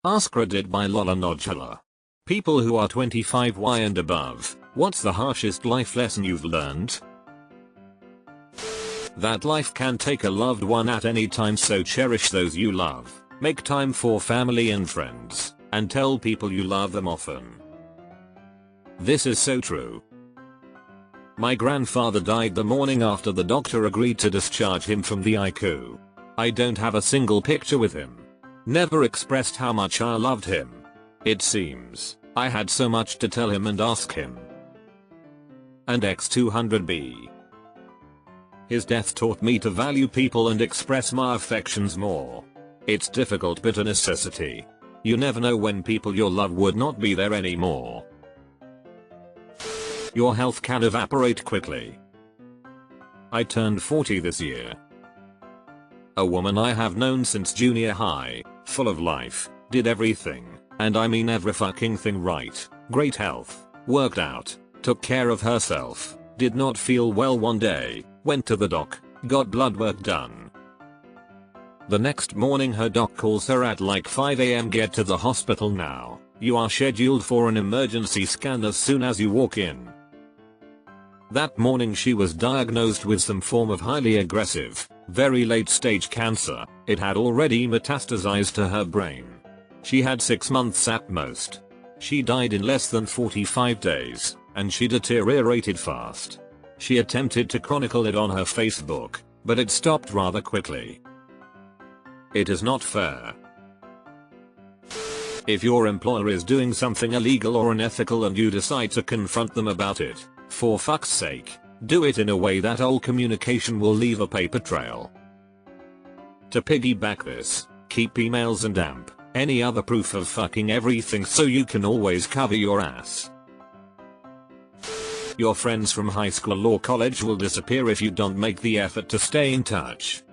AskReddit by Lola Nodula. People who are 25Y and above, what's the harshest life lesson you've learned? That life can take a loved one at any time, so cherish those you love, make time for family and friends, and tell people you love them often. This is so true. My grandfather died the morning after the doctor agreed to discharge him from the ICU. I don't have a single picture with him. Never expressed how much I loved him. It seems I had so much to tell him and ask him. And X200B. His death taught me to value people and express my affections more. It's difficult but a necessity. You never know when people you love would not be there anymore. Your health can evaporate quickly. I turned 40 this year. A woman I have known since junior high, full of life, did everything, and I mean every fucking thing right. Great health, worked out, took care of herself, did not feel well one day, went to the doc, got blood work done. The next morning her doc calls her at like 5 AM. Get to the hospital now, you are scheduled for an emergency scan as soon as you walk in. That morning she was diagnosed with some form of highly aggressive, very late stage cancer. It had already metastasized to her brain. She had 6 months at most. She died in less than 45 days, and she deteriorated fast. She attempted to chronicle it on her Facebook, but it stopped rather quickly. It is not fair. If your employer is doing something illegal or unethical and you decide to confront them about it, for fuck's sake, do it in a way that all communication will leave a paper trail. To piggyback this, keep emails and any other proof of fucking everything so you can always cover your ass. Your friends from high school or college will disappear if you don't make the effort to stay in touch.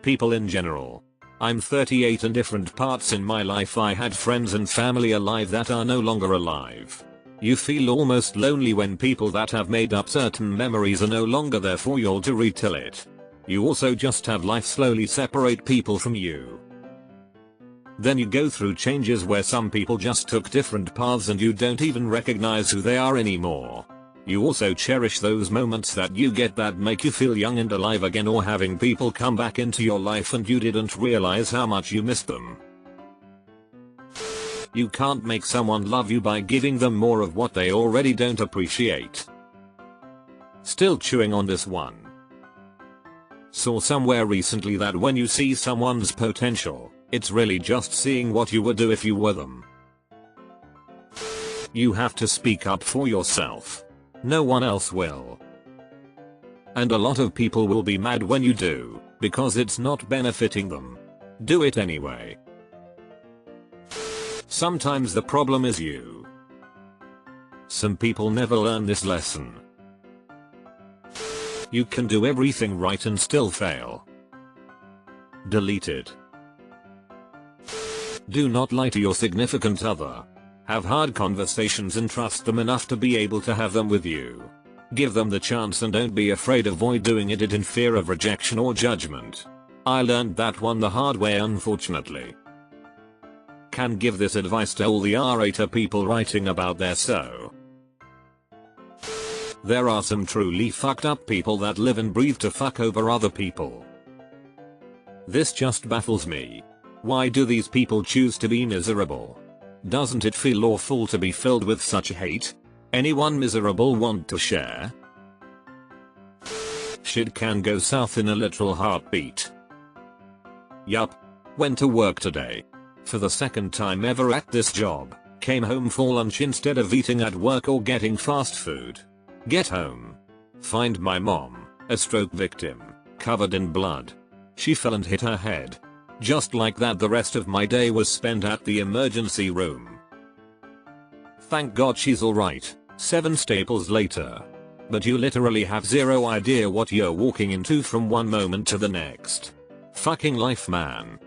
People in general. I'm 38 and different parts in my life I had friends and family alive that are no longer alive. You feel almost lonely when people that have made up certain memories are no longer there for you all to retell it. You also just have life slowly separate people from you. Then you go through changes where some people just took different paths and you don't even recognize who they are anymore. You also cherish those moments that you get that make you feel young and alive again, or having people come back into your life and you didn't realize how much you missed them. You can't make someone love you by giving them more of what they already don't appreciate. Still chewing on this one. Saw somewhere recently that when you see someone's potential, it's really just seeing what you would do if you were them. You have to speak up for yourself. No one else will. And a lot of people will be mad when you do, because it's not benefiting them. Do it anyway. Sometimes the problem is you. Some people never learn this lesson. You can do everything right and still fail. Delete it. Do not lie to your significant other. Have hard conversations and trust them enough to be able to have them with you. Give them the chance and don't be afraid. Avoid doing it in fear of rejection or judgment. I learned that one the hard way, unfortunately. Can give this advice to all the R-rater people writing about their so. There are some truly fucked up people that live and breathe to fuck over other people. This just baffles me. Why do these people choose to be miserable? Doesn't it feel awful to be filled with such hate? Anyone miserable want to share? Shit can go south in a literal heartbeat. Yup. Went to work today. For the second time ever at this job, came home for lunch instead of eating at work or getting fast food. Get home. Find my mom, a stroke victim, covered in blood. She fell and hit her head. Just like that, the rest of my day was spent at the emergency room. Thank God she's alright, 7 staples later. But you literally have zero idea what you're walking into from one moment to the next. Fucking life, man.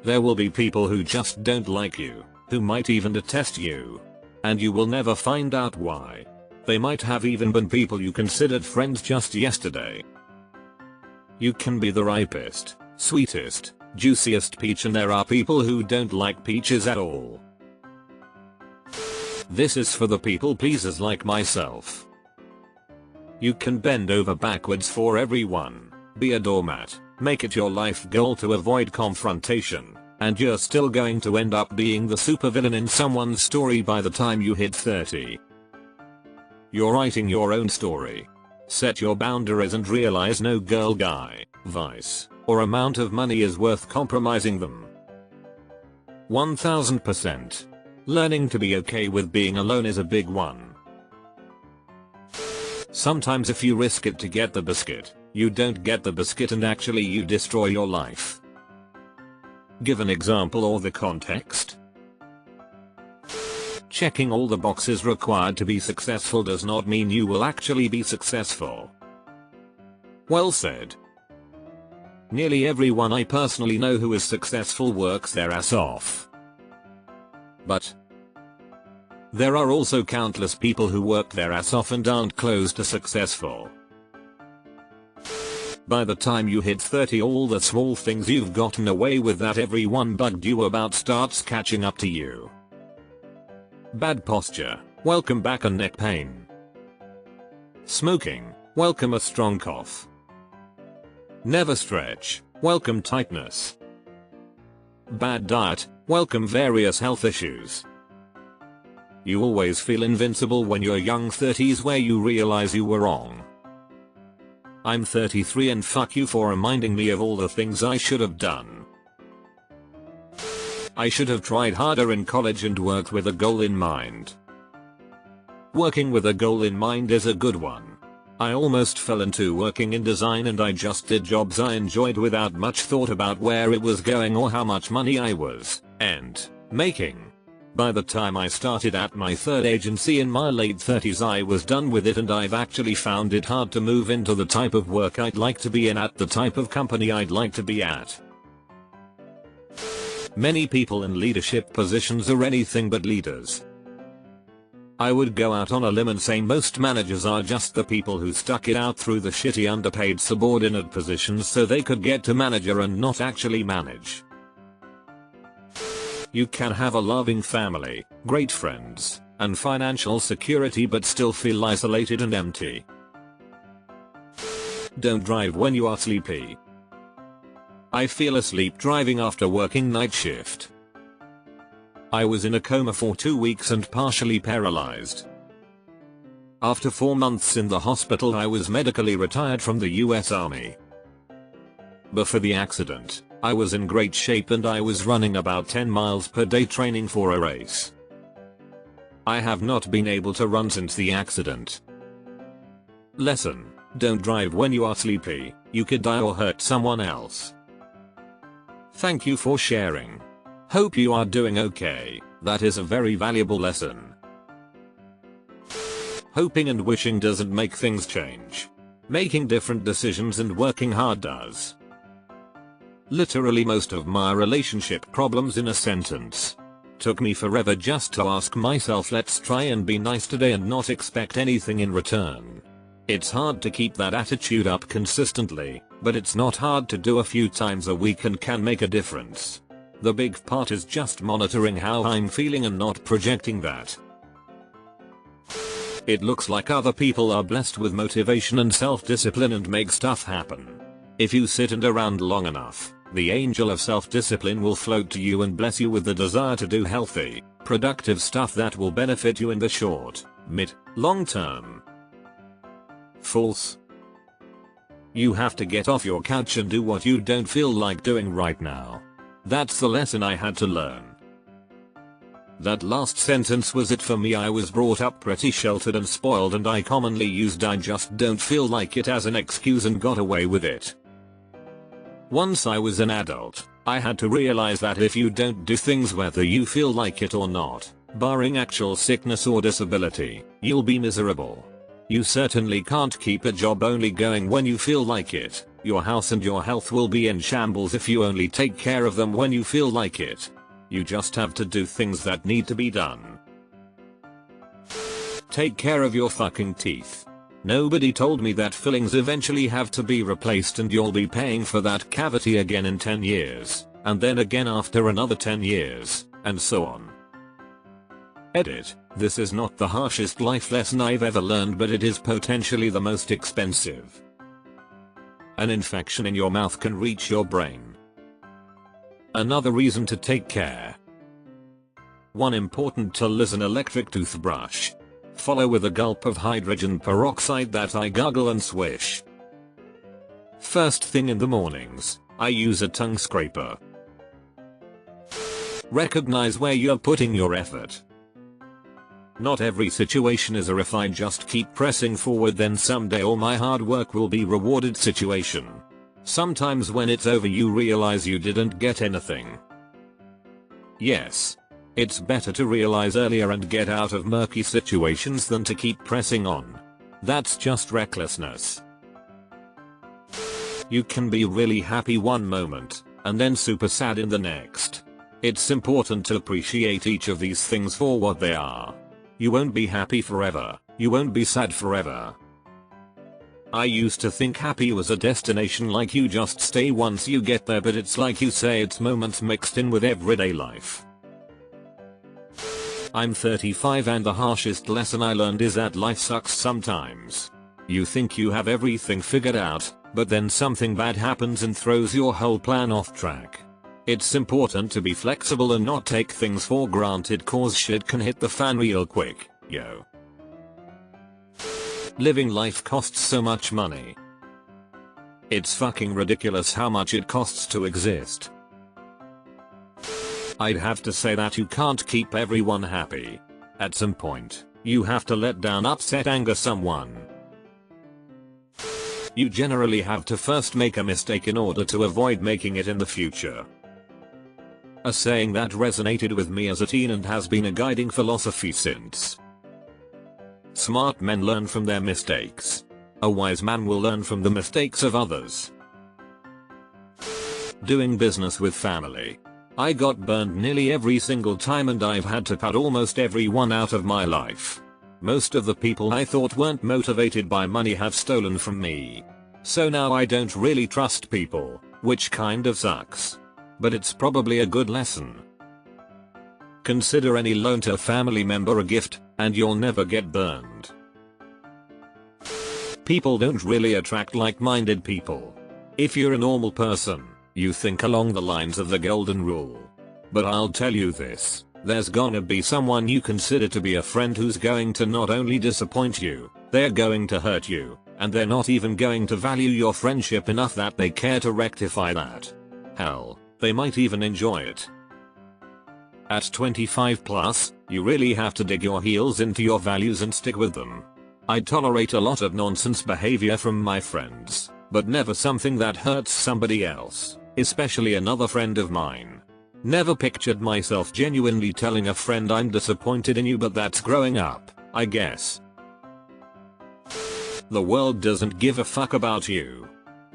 There will be people who just don't like you, who might even detest you. And you will never find out why. They might have even been people you considered friends just yesterday. You can be the ripest, sweetest, juiciest peach, and there are people who don't like peaches at all. This is for the people pleasers like myself. You can bend over backwards for everyone, be a doormat, make it your life goal to avoid confrontation, and you're still going to end up being the supervillain in someone's story by the time you hit 30. You're writing your own story. Set your boundaries and realize no girl, guy, vice, or amount of money is worth compromising them. 1000%. Learning to be okay with being alone is a big one. Sometimes if you risk it to get the biscuit, you don't get the biscuit and actually you destroy your life. Give an example or the context. Checking all the boxes required to be successful does not mean you will actually be successful. Well said. Nearly everyone I personally know who is successful works their ass off. But there are also countless people who work their ass off and aren't close to successful. By the time you hit 30, all the small things you've gotten away with that everyone bugged you about starts catching up to you. Bad posture, welcome back a neck pain. Smoking, welcome a strong cough. Never stretch, welcome tightness. Bad diet, welcome various health issues. You always feel invincible when you're young 30s where you realize you were wrong. I'm 33 and fuck you for reminding me of all the things I should have done. I should have tried harder in college and worked with a goal in mind. Working with a goal in mind is a good one. I almost fell into working in design and I just did jobs I enjoyed without much thought about where it was going or how much money I was making. By the time I started at my third agency in my late 30s, I was done with it and I've actually found it hard to move into the type of work I'd like to be in at the type of company I'd like to be at. Many people in leadership positions are anything but leaders. I would go out on a limb and say most managers are just the people who stuck it out through the shitty underpaid subordinate positions so they could get to manager and not actually manage. You can have a loving family, great friends, and financial security but still feel isolated and empty. Don't drive when you are sleepy. I feel asleep driving after working night shift. I was in a coma for 2 weeks and partially paralyzed. After 4 months in the hospital, I was medically retired from the US Army. Before the accident, I was in great shape and I was running about 10 miles per day training for a race. I have not been able to run since the accident. Lesson: don't drive when you are sleepy, you could die or hurt someone else. Thank you for sharing. Hope you are doing okay, that is a very valuable lesson. Hoping and wishing doesn't make things change. Making different decisions and working hard does. Literally most of my relationship problems in a sentence. Took me forever just to ask myself, let's try and be nice today and not expect anything in return. It's hard to keep that attitude up consistently, but it's not hard to do a few times a week and can make a difference. The big part is just monitoring how I'm feeling and not projecting that. It looks like other people are blessed with motivation and self-discipline and make stuff happen. If you sit around long enough, the angel of self-discipline will float to you and bless you with the desire to do healthy, productive stuff that will benefit you in the short, mid, long term. False. You have to get off your couch and do what you don't feel like doing right now. That's the lesson I had to learn. That last sentence was it for me. I was brought up pretty sheltered and spoiled and I commonly used "I just don't feel like it" as an excuse and got away with it. Once I was an adult, I had to realize that if you don't do things whether you feel like it or not, barring actual sickness or disability, you'll be miserable. You certainly can't keep a job only going when you feel like it. Your house and your health will be in shambles if you only take care of them when you feel like it. You just have to do things that need to be done. Take care of your fucking teeth. Nobody told me that fillings eventually have to be replaced and you'll be paying for that cavity again in 10 years. and then again after another 10 years, and so on. Edit. This is not the harshest life lesson I've ever learned, but it is potentially the most expensive. An infection in your mouth can reach your brain. Another reason to take care. 1 important tool is an electric toothbrush. Follow with a gulp of hydrogen peroxide that I gargle and swish. First thing in the mornings, I use a tongue scraper. Recognize where you're putting your effort. Not every situation is a if I just keep pressing forward then someday all my hard work will be rewarded situation. Sometimes when it's over you realize you didn't get anything. Yes. It's better to realize earlier and get out of murky situations than to keep pressing on. That's just recklessness. You can be really happy one moment, and then super sad in the next. It's important to appreciate each of these things for what they are. You won't be happy forever, you won't be sad forever. I used to think happy was a destination, like you just stay once you get there, but it's like you say, it's moments mixed in with everyday life. I'm 35 and the harshest lesson I learned is that life sucks sometimes. You think you have everything figured out, but then something bad happens and throws your whole plan off track. It's important to be flexible and not take things for granted, cause shit can hit the fan real quick, yo. Living life costs so much money. It's fucking ridiculous how much it costs to exist. I'd have to say that you can't keep everyone happy. At some point, you have to let down, upset, anger someone. You generally have to first make a mistake in order to avoid making it in the future. A saying that resonated with me as a teen and has been a guiding philosophy since. Smart men learn from their mistakes. A wise man will learn from the mistakes of others. Doing business with family. I got burned nearly every single time and I've had to cut almost everyone out of my life. Most of the people I thought weren't motivated by money have stolen from me. So now I don't really trust people, which kind of sucks. But it's probably a good lesson. Consider any loan to a family member a gift, and you'll never get burned. People don't really attract like-minded people. If you're a normal person, you think along the lines of the golden rule. But I'll tell you this, there's gonna be someone you consider to be a friend who's going to not only disappoint you, they're going to hurt you, and they're not even going to value your friendship enough that they care to rectify that. Hell, they might even enjoy it. At 25 plus, you really have to dig your heels into your values and stick with them. I tolerate a lot of nonsense behavior from my friends, but never something that hurts somebody else, especially another friend of mine. Never pictured myself genuinely telling a friend I'm disappointed in you, but that's growing up, I guess. The world doesn't give a fuck about you.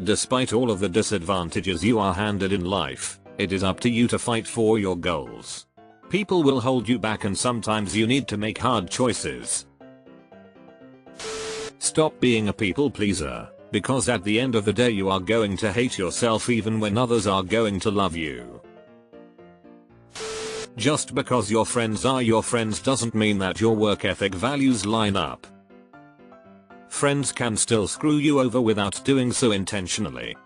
Despite all of the disadvantages you are handed in life, it is up to you to fight for your goals. People will hold you back and sometimes you need to make hard choices. Stop being a people pleaser, because at the end of the day you are going to hate yourself even when others are going to love you. Just because your friends are your friends doesn't mean that your work ethic values line up. Friends can still screw you over without doing so intentionally.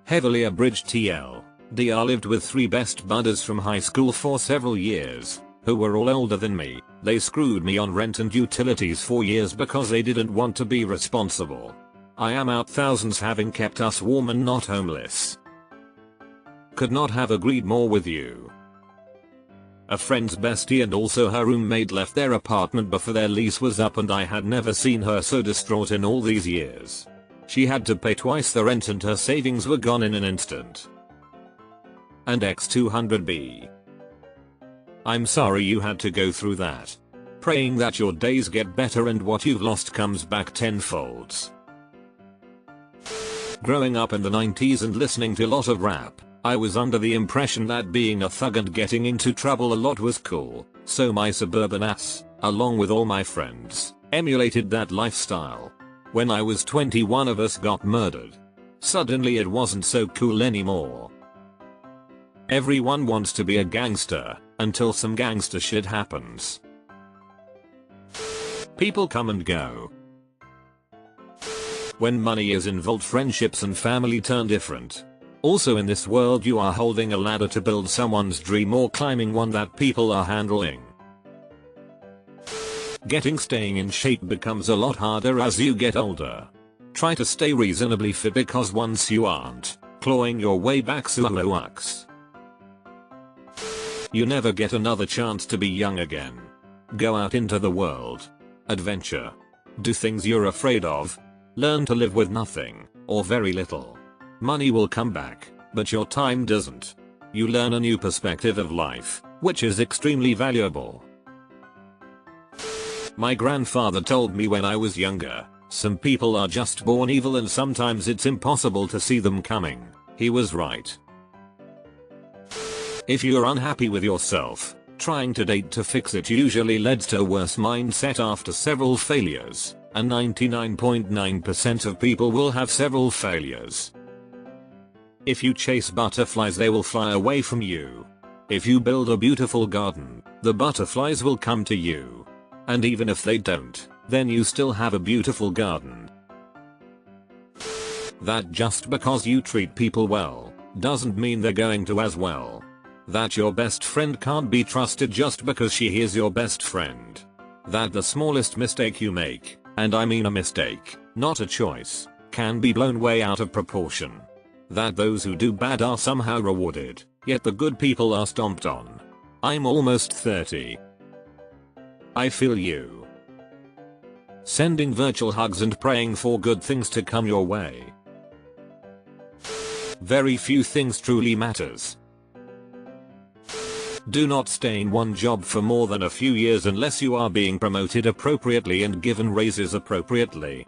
Heavily abridged TL. DR lived with 3 best buddies from high school for several years, who were all older than me. They screwed me on rent and utilities for years because they didn't want to be responsible. I am out thousands, having kept us warm and not homeless. Could not have agreed more with you. A friend's bestie and also her roommate left their apartment before their lease was up, and I had never seen her so distraught in all these years. She had to pay twice the rent and her savings were gone in an instant. And X200B. I'm sorry you had to go through that. Praying that your days get better and what you've lost comes back tenfold. Growing up in the 90s and listening to a lot of rap, I was under the impression that being a thug and getting into trouble a lot was cool, so my suburban ass, along with all my friends, emulated that lifestyle. When I was 20, one of us got murdered. Suddenly it wasn't so cool anymore. Everyone wants to be a gangster, until some gangster shit happens. People come and go. When money is involved, friendships and family turn different. Also in this world, you are holding a ladder to build someone's dream or climbing one that people are handling. Staying in shape becomes a lot harder as you get older. Try to stay reasonably fit, because once you aren't, clawing your way back sucks. You never get another chance to be young again. Go out into the world. Adventure. Do things you're afraid of. Learn to live with nothing, or very little. Money will come back, but your time doesn't. You learn a new perspective of life, which is extremely valuable. My grandfather told me when I was younger, some people are just born evil and sometimes it's impossible to see them coming. He was right. If you're unhappy with yourself, trying to date to fix it usually leads to a worse mindset after several failures, and 99.9% of people will have several failures. If you chase butterflies, they will fly away from you. If you build a beautiful garden, the butterflies will come to you. And even if they don't, then you still have a beautiful garden. That just because you treat people well, doesn't mean they're going to as well. That your best friend can't be trusted just because she is your best friend. That the smallest mistake you make, and I mean a mistake, not a choice, can be blown way out of proportion. That those who do bad are somehow rewarded, yet the good people are stomped on. I'm almost 30. I feel you. Sending virtual hugs and praying for good things to come your way. Very few things truly matters. Do not stay in one job for more than a few years unless you are being promoted appropriately and given raises appropriately.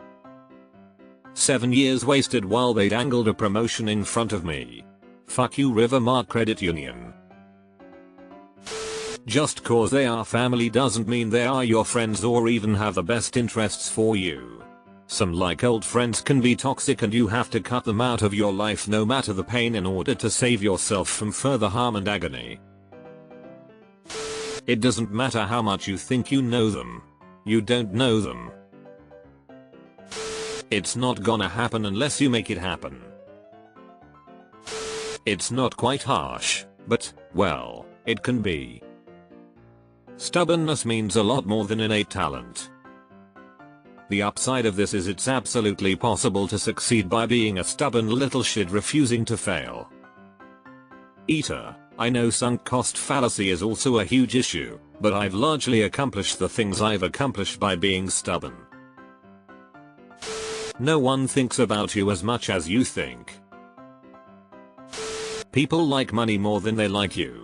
7 years wasted while they dangled a promotion in front of me. Fuck you, Rivermark Credit Union. Just cause they are family doesn't mean they are your friends or even have the best interests for you. Some like old friends can be toxic and you have to cut them out of your life no matter the pain in order to save yourself from further harm and agony. It doesn't matter how much you think you know them. You don't know them. It's not gonna happen unless you make it happen. It's not quite harsh, but, well, it can be. Stubbornness means a lot more than innate talent. The upside of this is it's absolutely possible to succeed by being a stubborn little shit refusing to fail. Eater, I know sunk cost fallacy is also a huge issue, but I've largely accomplished the things I've accomplished by being stubborn. No one thinks about you as much as you think. People like money more than they like you.